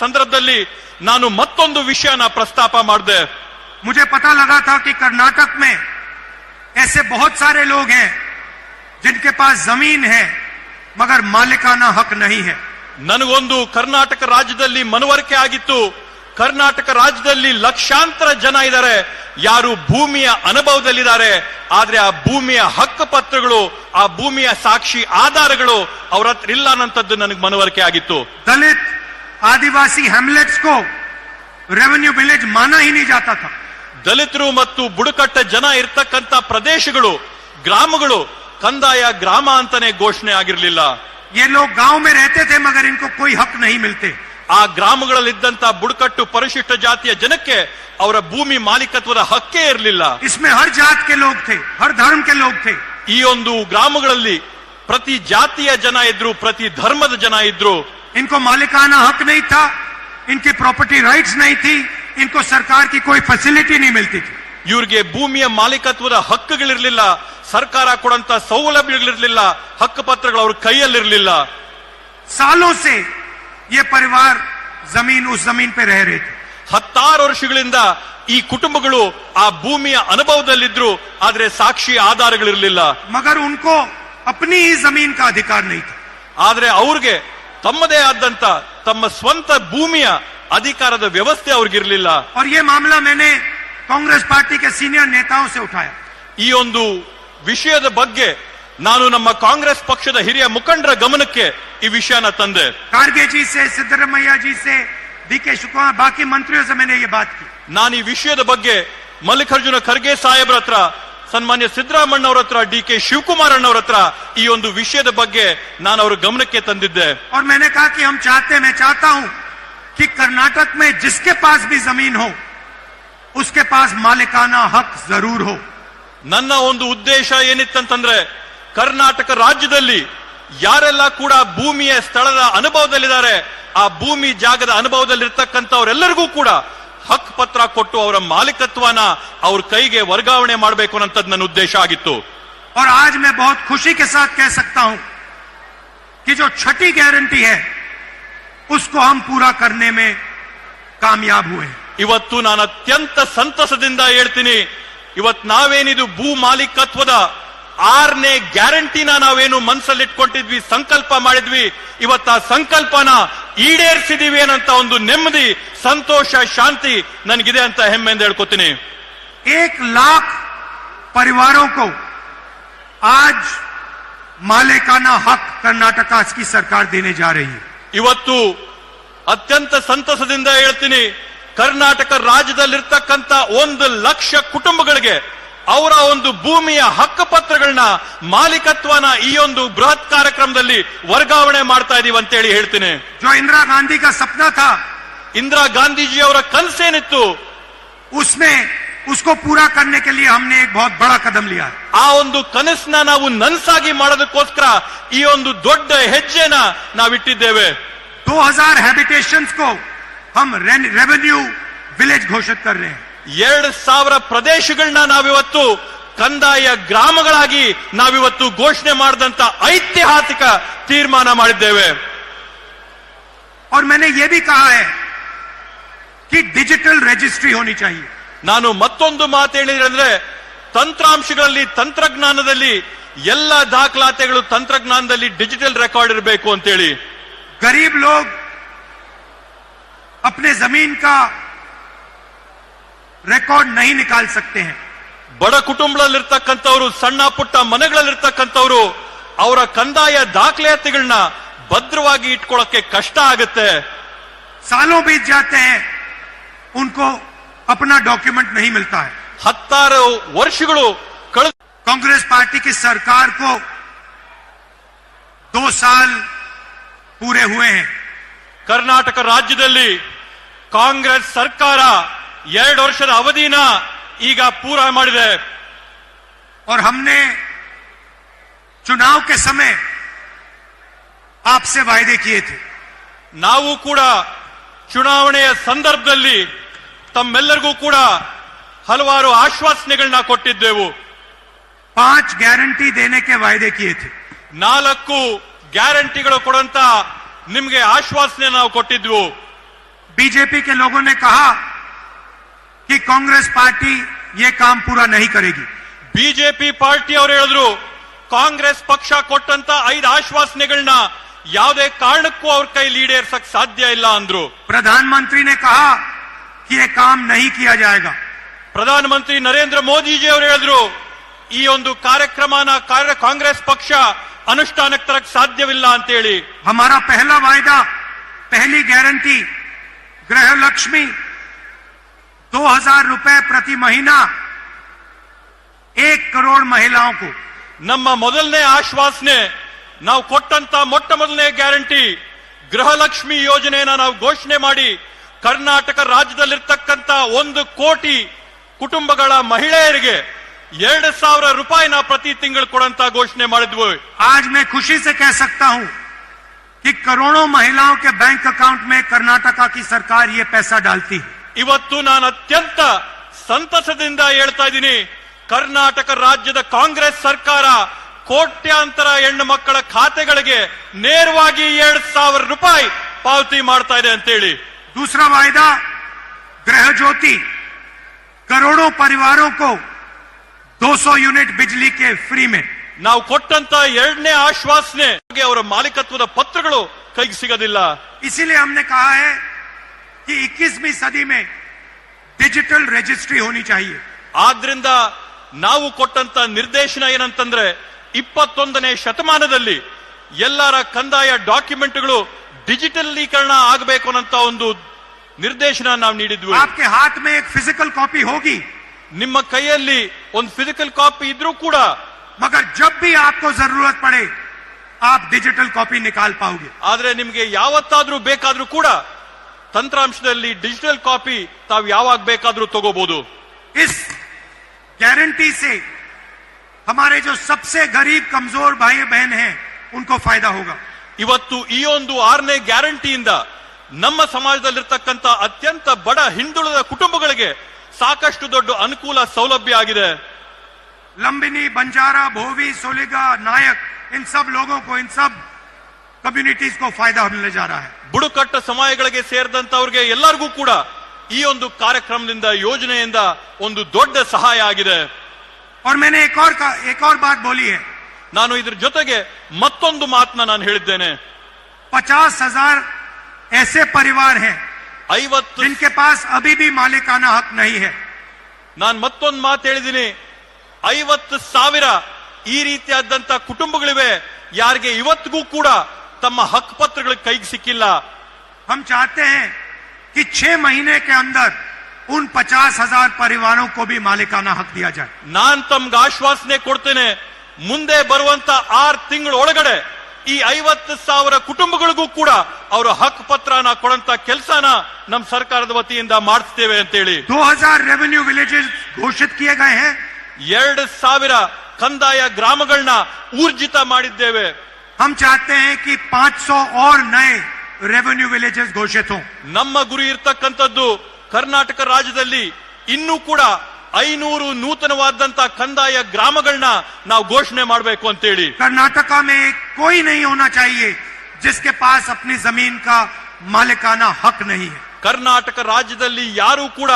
ಸಂದರ್ಭದಲ್ಲಿ ನಾನು ಮತ್ತೊಂದು ವಿಷಯನ ಪ್ರಸ್ತಾಪ ಮಾಡಿದೆ. मुझे पता लगा था कि कर्नाटक में ऐसे बहुत सारे लोग हैं जिनके पास जमीन है मगर मालिकाना हक नहीं है. ನನಗೊಂದು ಕರ್ನಾಟಕ ರಾಜ್ಯದಲ್ಲಿ ಮನವರಿಕೆ ಆಗಿತ್ತು. ಕರ್ನಾಟಕ ರಾಜ್ಯದಲ್ಲಿ ಲಕ್ಷಾಂತರ ಜನ ಇದ್ದಾರೆ, ಯಾರು ಭೂಮಿಯ ಅನುಭವದಲ್ಲಿದ್ದಾರೆ, ಆದ್ರೆ ಆ ಭೂಮಿಯ ಹಕ್ಕು ಪತ್ರಗಳು, ಆ ಭೂಮಿಯ ಸಾಕ್ಷಿ ಆಧಾರಗಳು ಅವರ ಹತ್ರ ಇಲ್ಲ ಅನ್ನೋಂಥದ್ದು ನನಗೆ ಮನವರಿಕೆ ಆಗಿತ್ತು. दलित आदिवासी हैमलेट्स को रेवेन्यू विलेज माना ही नहीं जाता था. ದಲಿತರು ಮತ್ತು ಬುಡಕಟ್ಟ ಜನ ಇರ್ತಕ್ಕಂಥ ಪ್ರದೇಶಗಳು, ಗ್ರಾಮಗಳು ಕಂದಾಯ ಗ್ರಾಮ ಅಂತಾನೆ ಘೋಷಣೆ ಆಗಿರಲಿಲ್ಲ. ये लोग गांव में रहते थे मगर इनको कोई हक नहीं मिलते. ಆ ಗ್ರಾಮಗಳಲ್ಲಿದ್ದಂತ ಬುಡಕಟ್ಟು ಪರಿಶಿಷ್ಟ ಜಾತಿಯ ಜನಕ್ಕೆ ಅವರ ಭೂಮಿ ಮಾಲೀಕತ್ವದ ಹಕ್ಕೇ ಇರಲಿಲ್ಲ. इसमें हर जात के लोग थे, हर धर्म के लोग थे. ಈ ಒಂದು ಗ್ರಾಮಗಳಲ್ಲಿ ಪ್ರತಿ ಜಾತಿಯ ಜನ ಇದ್ರು, ಪ್ರತಿ ಧರ್ಮದ ಜನ ಇದ್ರು. इनको मालिकाना हक नहीं था, इनकी प्रॉपर्टी राइट्स नहीं थी, इनको सरकार की कोई फैसिलिटी नहीं मिलती थी. ಇವ್ರಿಗೆ ಭೂಮಿಯ ಮಾಲೀಕತ್ವದ ಹಕ್ಕುಗಳಿರ್ಲಿಲ್ಲ, ಸರ್ಕಾರ ಕೊಡಂತ ಸೌಲಭ್ಯಗಳಿರ್ಲಿಲ್ಲ, ಹಕ್ಕು ಪತ್ರಗಳು ಅವ್ರ ಕೈಯಲ್ಲಿರ್ಲಿಲ್ಲ. सालों से ये परिवार जमीन उस जमीन पे रह रहे थे. 16 ವರ್ಷಗಳಿಂದ ಈ ಕುಟುಂಬಗಳು ಆ ಭೂಮಿಯ ಅನುಭವದಲ್ಲಿದ್ರು, ಆದ್ರೆ ಸಾಕ್ಷಿ ಆಧಾರಗಳಿರ್ಲಿಲ್ಲ. मगर उनको अपनी ही जमीन का अधिकार नहीं था. ಆದ್ರೆ ಅವ್ರಿಗೆ ತಮ್ಮದೇ ಆದಂತ ತಮ್ಮ ಸ್ವಂತ ಭೂಮಿಯ ಅಧಿಕಾರದ ವ್ಯವಸ್ಥೆ ಅವ್ರಿಗಿರ್ಲಿಲ್ಲ. और ये मामला मैंने कांग्रेस पार्टी के सीनियर नेताओं से उठाया. ಈ ಒಂದು ವಿಷಯದ ಬಗ್ಗೆ ನಾನು ನಮ್ಮ ಕಾಂಗ್ರೆಸ್ ಪಕ್ಷದ ಹಿರಿಯ ಮುಖಂಡರ ಗಮನಕ್ಕೆ ಈ ವಿಷಯನ ತಂದೆ. खारगे जी से, सिद्धरमैया जी से, डीके शिवकुमार, बाकी मंत्रियों से मैंने ये बात की. ನಾನು ಈ ವಿಷಯದ ಬಗ್ಗೆ ಮಲ್ಲಿಕಾರ್ಜುನ ಖರ್ಗೆ ಸಾಹೇಬ್ರ ಹತ್ರ, ಸನ್ಮಾನ್ಯ ಸಿದ್ದರಾಮಣ್ಣ ಅವರ ಹತ್ರ, ಡಿ.ಕೆ. ಶಿವಕುಮಾರ್ ಅವರ ಹತ್ರ ಈ ಒಂದು ವಿಷಯದ ಬಗ್ಗೆ ನಾನು ಅವರ ಗಮನಕ್ಕೆ ತಂದಿದ್ದೆ. और मैंने कहा कि मैं चाहता हूं कि कर्नाटक में जिसके पास भी जमीन हो उसके पास मालिकाना हक जरूर हो. ನನ್ನ ಒಂದು ಉದ್ದೇಶ ಏನಿತ್ತಂತಂದ್ರೆ, ಕರ್ನಾಟಕ ರಾಜ್ಯದಲ್ಲಿ ಯಾರೆಲ್ಲ ಕೂಡ ಭೂಮಿಯ ಸ್ಥಳದ ಅನುಭವದಲ್ಲಿದ್ದಾರೆ, ಆ ಭೂಮಿ ಜಾಗದ ಅನುಭವದಲ್ಲಿರ್ತಕ್ಕಂಥವರೆಲ್ಲರಿಗೂ ಕೂಡ ಹಕ್ ಪತ್ರ ಕೊಟ್ಟು ಅವರ ಮಾಲೀಕತ್ವನ ಅವ್ರ ಕೈಗೆ ವರ್ಗಾವಣೆ ಮಾಡಬೇಕು ಅನ್ನೋದು ನನ್ನ ಉದ್ದೇಶ ಆಗಿತ್ತು. और आज मैं बहुत खुशी के साथ कह सकता हूं कि जो छठी गारंटी है उसको हम पूरा करने में कामयाब हुए. ಇವತ್ತು ನಾನು ಅತ್ಯಂತ ಸಂತಸದಿಂದ ಹೇಳ್ತೀನಿ, ಇವತ್ತು ನಾವೇನಿದು ಭೂ ಮಾಲೀಕತ್ವದ 6ನೇ ಗ್ಯಾರಂಟಿನ ನಾವೇನು ಮನಸ್ಸಲ್ಲಿಟ್ಕೊಂಡಿದ್ವಿ, ಸಂಕಲ್ಪ ಮಾಡಿದ್ವಿ, ಇವತ್ತು ಆ ಸಂಕಲ್ಪನ ಈಡೇರಿಸಿದೀವಿ ಅನ್ನಂತ ಒಂದು ನೆಮ್ಮದಿ, ಸಂತೋಷ, ಶಾಂತಿ ನನಗಿದೆ ಅಂತ ಹೆಮ್ಮೆಯಿಂದ ಹೇಳ್ಕೊತೀನಿ. 1 लाख परिवारों को आज मालिकाना हक कर्नाटका की सरकार देने जा रही है. ಇವತ್ತು ಅತ್ಯಂತ ಸಂತಸದಿಂದ ಹೇಳ್ತೀನಿ, ಕರ್ನಾಟಕ ರಾಜ್ಯದಲ್ಲಿರ್ತಕ್ಕಂಥ 1 ಲಕ್ಷ ಕುಟುಂಬಗಳಿಗೆ ಅವರ ಒಂದು ಭೂಮಿಯ ಹಕ್ಕು ಪತ್ರಗಳನ್ನ, ಮಾಲೀಕತ್ವನ ಈ ಒಂದು ಬೃಹತ್ ಕಾರ್ಯಕ್ರಮದಲ್ಲಿ ವರ್ಗಾವಣೆ ಮಾಡ್ತಾ ಇದೀವಿ ಅಂತೇಳಿ ಹೇಳ್ತೀನಿ. जो इंदिरा गांधी का सपना था, ಇಂದಿರಾ ಗಾಂಧೀಜಿ ಅವರ ಕನಸೇನಿತ್ತು, उसमें उसको पूरा करने के लिए हमने एक बहुत बड़ा कदम लिया. ಆ ಒಂದು ಕನಸನ್ನ ನಾವು ನನಸಾಗಿ ಮಾಡೋದಕ್ಕೋಸ್ಕರ ಈ ಒಂದು ದೊಡ್ಡ ಹೆಜ್ಜೆನ ನಾವಿಟ್ಟಿದ್ದೇವೆ. 2000 हैबिटेशंस को हम रेवेन्यू विलेज घोषित कर रहे हैं. 2000 ಪ್ರದೇಶಗಳನ್ನ ನಾವಿವತ್ತು ಕಂದಾಯ ಗ್ರಾಮಗಳಾಗಿ ನಾವಿವತ್ತು ಘೋಷಣೆ ಮಾಡಿದಂತ ಐತಿಹಾಸಿಕ ತೀರ್ಮಾನ ಮಾಡಿದ್ದೇವೆ. और मैंने ये भी कहा है कि डिजिटल रजिस्ट्री होनी चाहिए. ನಾನು ಮತ್ತೊಂದು ಮಾತು ಹೇಳಿದ್ರೆ, ತಂತ್ರಾಂಶಗಳಲ್ಲಿ, ತಂತ್ರಜ್ಞಾನದಲ್ಲಿ ಎಲ್ಲ ದಾಖಲಾತಿಗಳು ತಂತ್ರಜ್ಞಾನದಲ್ಲಿ ಡಿಜಿಟಲ್ ರೆಕಾರ್ಡ್ ಇರಬೇಕು ಅಂತೇಳಿ. गरीब लोग अपने जमीन का रिकॉर्ड नहीं निकाल सकते हैं. ಬಡ ಕುಟುಂಬಗಳಲ್ಲಿರ್ತಕ್ಕಂಥವ್ರು, ಸಣ್ಣ ಪುಟ್ಟ ಮನೆಗಳಲ್ಲಿರ್ತಕ್ಕಂಥವ್ರು ಅವರ ಕಂದಾಯ ದಾಖಲಾತಿಗಳನ್ನ ಭದ್ರವಾಗಿ ಇಟ್ಕೊಳ್ಳೋಕೆ ಕಷ್ಟ ಆಗುತ್ತೆ. सालों बीत जाते हैं, उनको अपना डॉक्यूमेंट नहीं मिलता है. 16 ವರ್ಷಗಳು कांग्रेस पार्टी की सरकार को 2 साल पूरे हुए हैं. ಕರ್ನಾಟಕ ರಾಜ್ಯದಲ್ಲಿ ಕಾಂಗ್ರೆಸ್ ಸರ್ಕಾರ 2 ವರ್ಷದ ಅವಧಿನ ಈಗ ಪೂರ ಮಾಡಿದೆ. और हमने चुनाव के समय आपसे वायदे किए थे. ನಾವು ಕೂಡ ಚುನಾವಣೆಯ ಸಂದರ್ಭದಲ್ಲಿ ತಮ್ಮೆಲ್ಲರಿಗೂ ಕೂಡ ಹಲವಾರು ಆಶ್ವಾಸನೆಗಳನ್ನ ಕೊಟ್ಟಿದ್ದೆವು. 5 गारंटी देने के वायदे किए थे. 4 ಗ್ಯಾರಂಟಿಗಳು ಕೊಡುವಂತ ನಿಮಗೆ ಆಶ್ವಾಸನೆ ನಾವು ಕೊಟ್ಟಿದ್ವು. बीजेपी के लोगों ने कहा कि कांग्रेस पार्टी ये काम पूरा नहीं करेगी। ಬಿಜೆಪಿ ಪಾರ್ಟಿ ಅವರು ಹೇಳಿದ್ರು ಕಾಂಗ್ರೆಸ್ ಪಕ್ಷ ಕೊಟ್ಟಂತ 5 ಆಶ್ವಾಸನೆಗಳನ್ನ ಯಾವುದೇ ಕಾರಣಕ್ಕೂ ಅವ್ರ ಕೈಲಿ ಈಡೇರಿಸಕ್ ಸಾಧ್ಯ ಇಲ್ಲ ಅಂದ್ರು। प्रधानमंत्री ने कहा कि ये काम नहीं किया जाएगा। ಪ್ರಧಾನಮಂತ್ರಿ ನರೇಂದ್ರ ಮೋದಿಜಿ ಅವರು ಹೇಳಿದ್ರು ಈ ಒಂದು ಕಾರ್ಯಕ್ರಮನ ಕಾಂಗ್ರೆಸ್ ಪಕ್ಷ ಅನುಷ್ಠಾನಕ್ಕೆ ತರಕ್ ಸಾಧ್ಯವಿಲ್ಲ ಅಂತ ಹೇಳಿ। हमारा पहला वायदा, पहली गारंटी गृह लक्ष्मी 2000 रुपए प्रति महीना 1 करोड़ महिलाओं को। ನಮ್ಮ ಮೊದಲನೇ ಆಶ್ವಾಸನೆ, ನಾವು ಕೊಟ್ಟಂತ ಮೊಟ್ಟ ಮೊದಲನೇ ಗ್ಯಾರಂಟಿ ಗೃಹಲಕ್ಷ್ಮಿ ಯೋಜನೆಯನ್ನ ನಾವು ಘೋಷಣೆ ಮಾಡಿ ಕರ್ನಾಟಕ ರಾಜ್ಯದಲ್ಲಿರ್ತಕ್ಕಂತ 1 ಕೋಟಿ ಕುಟುಂಬಗಳ ಮಹಿಳೆಯರಿಗೆ 2000 ರೂಪಾಯಿನ ಪ್ರತಿ ತಿಂಗಳು ಕೊಡಂತ ಘೋಷಣೆ ಮಾಡಿದ್ವು। आज मैं खुशी से कह सकता हूं कि करोड़ों महिलाओं के बैंक अकाउंट में कर्नाटका की सरकार ये पैसा डालती है। ಇವತ್ತು ನಾನು ಅತ್ಯಂತ ಸಂತಸದಿಂದ ಹೇಳ್ತಾ ಇದ್ದೀನಿ, ಕರ್ನಾಟಕ ರಾಜ್ಯದ ಕಾಂಗ್ರೆಸ್ ಸರ್ಕಾರ ಕೋಟ್ಯಾಂತರ ಹೆಣ್ಣು ಮಕ್ಕಳ ಖಾತೆಗಳಿಗೆ ನೇರವಾಗಿ 2000 ರೂಪಾಯಿ ಪಾವತಿ ಮಾಡ್ತಾ ಇದೆ ಅಂತೇಳಿ। दूसरा वायदा गृह ज्योति, करोड़ों परिवारों को 200 यूनिट बिजली के फ्री में। ನಾವು ಕೊಟ್ಟಂತ ಎರಡನೇ ಆಶ್ವಾಸನೆ ಅವರ ಮಾಲೀಕತ್ವದ ಪತ್ರಗಳು ಕೈಗೆ ಸಿಗೋದಿಲ್ಲ। इसीलिए हमने कहा है कि 21वीं सदी में डिजिटल रजिस्ट्री होनी चाहिए। ಆದ್ರಿಂದ ನಾವು ಕೊಟ್ಟಂತ ನಿರ್ದೇಶನ ಏನಂತಂದ್ರೆ 21ನೇ ಶತಮಾನದಲ್ಲಿ ಎಲ್ಲರ ಕಂದಾಯ ಡಾಕ್ಯುಮೆಂಟ್ಗಳು ಡಿಜಿಟಲೀಕರಣ ಆಗಬೇಕು ಅನ್ನೋ ಒಂದು ನಿರ್ದೇಶನ ನಾವು ನೀಡಿದ್ವಿ। आपके हाथ में एक फिजिकल कॉपी होगी, ನಿಮ್ಮ ಕೈಯಲ್ಲಿ ಒಂದು ಫಿಸಿಕಲ್ ಕಾಪಿ ಇದ್ರೂ ಕೂಡ, मगर जब भी आपको जरूरत पड़े आप डिजिटल कॉपी निकाल पाओगे। ಆದ್ರೆ ನಿಮಗೆ ಯಾವತ್ತಾದ್ರೂ ಬೇಕಾದ್ರೂ ಕೂಡ ತಂತ್ರಾಂಶದಲ್ಲಿ ಡಿಜಿಟಲ್ ಕಾಪಿ ತಾವು ಯಾವಾಗ ಬೇಕಾದ್ರೂ ತಗೋಬಹುದು। इस गारंटी से हमारे जो सबसे गरीब कमजोर भाई बहन हैं उनको फायदा होगा। ಇವತ್ತು ಈ ಒಂದು 6ನೇ ಗ್ಯಾರಂಟಿಯಿಂದ ನಮ್ಮ ಸಮಾಜದಲ್ಲಿರ್ತಕ್ಕಂಥ ಅತ್ಯಂತ ಬಡ ಹಿಂದುಳಿದ ಕುಟುಂಬಗಳಿಗೆ ಸಾಕಷ್ಟು ದೊಡ್ಡ ಅನುಕೂಲ ಸೌಲಭ್ಯ ಆಗಿದೆ। लंबिनी, बंजारा, भोवी, सोलिगा, नायक, इन सब लोगों को, इन सब कम्युनिटीज को फायदा मिलने जा रहा है। ಬುಡಕಟ್ಟು ಸಮುದಾಯಗಳಿಗೆ ಸೇರಿದಂತವರಿಗೆ ಎಲ್ಲರಿಗೂ ಕೂಡ ಈ ಒಂದು ಕಾರ್ಯಕ್ರಮದಿಂದ ಯೋಜನೆಯಿಂದ ಒಂದು ದೊಡ್ಡ ಸಹಾಯ ಆಗಿದೆ। और मैंने एक और बात बोली है। ನಾನು ಇದ್ರ ಜೊತೆಗೆ ಮತ್ತೊಂದು ಮಾತನ್ನ ನಾನು ಹೇಳಿದ್ದೇನೆ। 50,000 ऐसे परिवार हैं 50 जिनके पास अभी भी मालिकाना हक नहीं है। ನಾನು ಮತ್ತೊಂದು ಮಾತು ಹೇಳಿದ್ದೀನಿ, 50,000 ಈ ರೀತಿಯಾದಂತ ಕುಟುಂಬಗಳಿವೆ ಯಾರಿಗೆ ಇವತ್ತಿಗೂ ಕೂಡ ತಮ್ಮ ಹಕ್ಕು ಪತ್ರಗಳ ಕೈಗೆ ಸಿಕ್ಕಿಲ್ಲ। हम चाहते हैं कि 6 महीने के अंदर उन 50,000 परिवारों को भी मालिकाना हक दिया जाए। ನಾನ್ ತಮ್ಗೆ ಆಶ್ವಾಸನೆ ಕೊಡ್ತೇನೆ, ಮುಂದೆ ಬರುವಂತ 6 ತಿಂಗಳ ಒಳಗಡೆ ಈ 50,000 ಕುಟುಂಬಗಳಿಗೂ ಕೂಡ ಅವರ ಹಕ್ಕು ಪತ್ರನ ಕೊಡಂತ ಕೆಲಸನ ನಮ್ಮ ಸರ್ಕಾರದ ವತಿಯಿಂದ ಮಾಡಿಸ್ತೇವೆ ಅಂತೇಳಿ। 2000 रेवेन्यू विलेजेस घोषित किए गए हैं। 2000 ಕಂದಾಯ ಗ್ರಾಮಗಳನ್ನ ಊರ್ಜಿತ ಮಾಡಿದ್ದೇವೆ। हम चाहते हैं कि 500 और नए रेवेन्यू विलेजेस घोषित हों। ನಮ್ಮ ಗುರಿ ಇರ್ತಕ್ಕಂಥದ್ದು ಕರ್ನಾಟಕ ರಾಜ್ಯದಲ್ಲಿ ಇನ್ನೂ ಕೂಡ 500 ನೂತನವಾದಂತ ಕಂದಾಯ ಗ್ರಾಮಗಳನ್ನ ನಾವು ಘೋಷಣೆ ಮಾಡಬೇಕು ಅಂತೇಳಿ। कर्नाटका में कोई नहीं होना चाहिए जिसके पास अपनी जमीन का मालिकाना हक नहीं है। ಕರ್ನಾಟಕ ರಾಜ್ಯದಲ್ಲಿ ಯಾರು ಕೂಡ